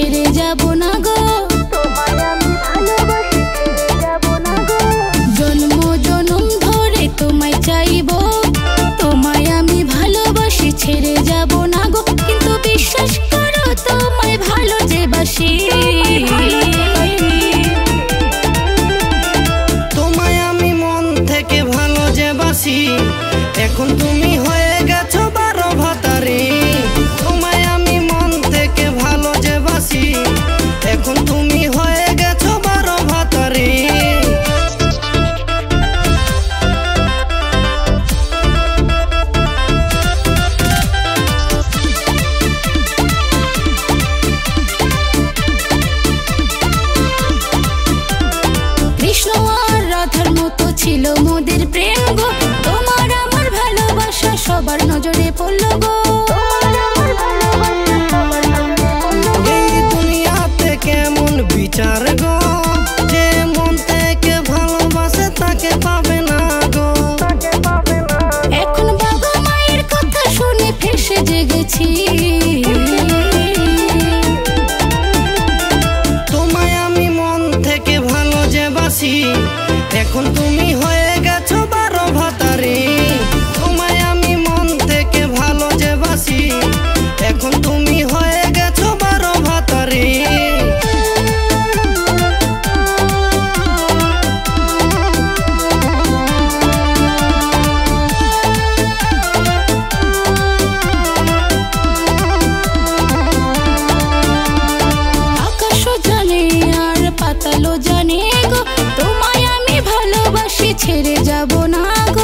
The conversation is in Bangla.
ছেড়ে যাব না গো, জন্ম জনম ধরে তোমায় চাইবো, তোমায় আমি ভালোবাসি ছেড়ে যাব না গো, কিন্তু বিশ্বাস করো তোমায় ভালো যে বাসি। তোমায় আমি মন থেকে ভালো যে বাসি, এখন তুমি হয়ে গেছো 12 ভাতারি। তোমায় আমি মন থেকে ভালো যে বাসি, এখন তুমি হয়ে গেছো 12 ভাতারি। কৃষ্ণ আর রাধার মতো ছিল মোদের প্রেম গো, তোমার আমার ভালোবাসা সবার নজরে পড়লো গো। এই দুনিয়াতে কেমন বিচার গো, যে মন থেকে ভালোবাসে তাকে পাবে না গো। এখন বাবা মায়ের কথা শুনে ফেসে জেগেছি, তোমায় আমি মন থেকে ভালো যে বাসি, এখন তুমি হয়ে গেছো 12 ভাতারি। তোমায় আমি মন থেকে ভালো যে বাসি, এখন তুমি হয়ে গেছো 12 ভাতারি। আকাশও জানে আর পাতালও জানে গো, তোমায় আমি ভালোবাসি ছেড়ে যাব না গো।